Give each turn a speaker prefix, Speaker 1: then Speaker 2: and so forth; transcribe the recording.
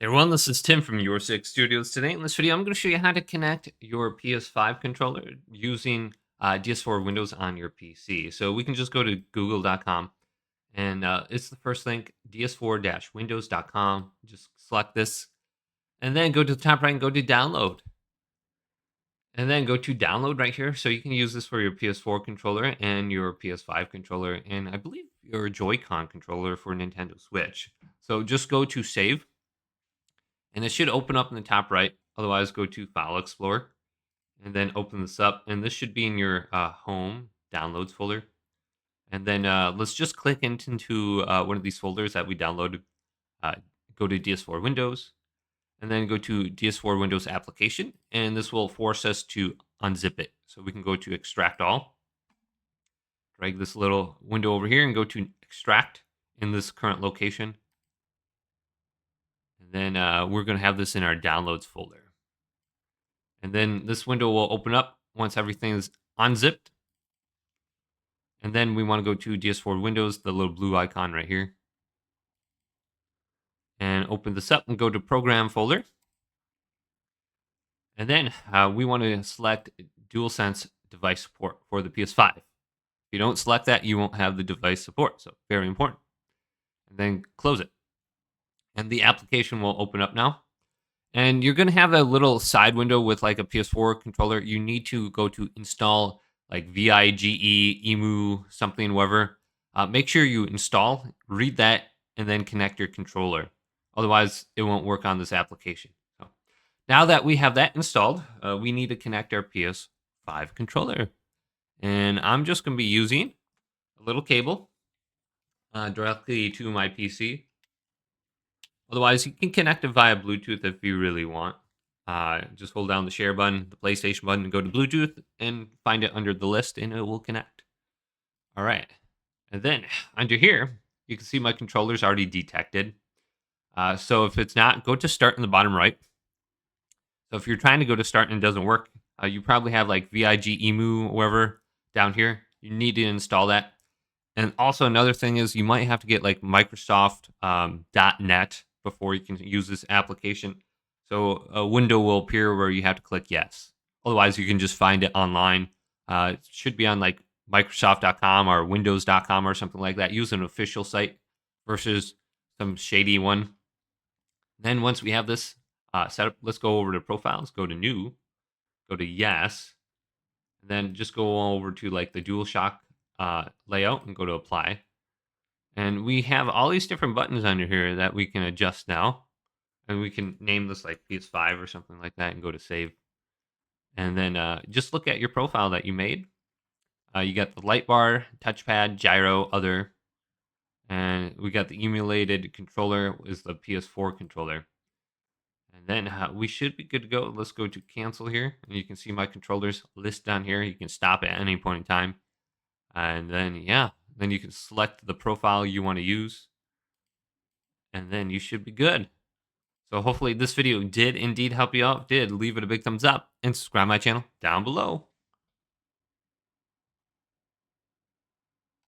Speaker 1: Hey everyone, this is Tim from Your Six Studios. Today in this video, I'm going to show you how to connect your PS5 controller using DS4 Windows on your PC. So we can just go to google.com and it's the first link, ds4-windows.com. Just select this and then go to the top right and go to download. And then go to download right here. So you can use this for your PS4 controller and your PS5 controller. And I believe your Joy-Con controller for Nintendo Switch. So just go to save. And it should open up in the top right. Otherwise, go to File Explorer and then open this up. And this should be in your home downloads folder. And then let's just click into one of these folders that we downloaded. Go to DS4 Windows and then go to DS4 Windows application. And this will force us to unzip it. So we can go to extract all. Drag this little window over here and go to extract in this current location. And then we're going to have this in our downloads folder. And then this window will open up once everything is unzipped. And then we want to go to DS4 Windows, the little blue icon right here. And open this up and go to Program folder. And then we want to select DualSense device support for the PS5. If you don't select that, you won't have the device support. So very important. And then close it. And the application will open up now. And you're going to have a little side window with like a PS4 controller. You need to go to install like ViGEmBus something, whatever. Make sure you install, read that, and then connect your controller. Otherwise, it won't work on this application. So now that we have that installed, we need to connect our PS5 controller. And I'm just going to be using a little cable directly to my PC. Otherwise, you can connect it via Bluetooth if you really want. Just hold down the share button, the PlayStation button, and go to Bluetooth and find it under the list, and it will connect. All right. And then under here, you can see my controller's already detected. So if it's not, go to start in the bottom right. So if you're trying to go to start and it doesn't work, you probably have like ViGEmBus or whatever down here. You need to install that. And also another thing is you might have to get like Microsoft .NET before you can use this application. So a window will appear where you have to click yes. Otherwise, you can just find it online. It should be on like Microsoft.com or Windows.com or something like that. Use an official site versus some shady one. Then once we have this set up, let's go over to profiles, go to new, go to yes, and then just go over to like the DualShock layout and go to apply. And we have all these different buttons under here that we can adjust now. And we can name this like PS5 or something like that and go to save. And then just look at your profile that you made. You got the light bar, touchpad, gyro, other. And we got the emulated controller is the PS4 controller. And then we should be good to go. Let's go to cancel here. And you can see my controllers listed on here. You can stop at any point in time. And then, yeah, then you can select the profile you want to use. And then you should be good. So hopefully this video did indeed help you out. Did leave it a big thumbs up and subscribe my channel down below.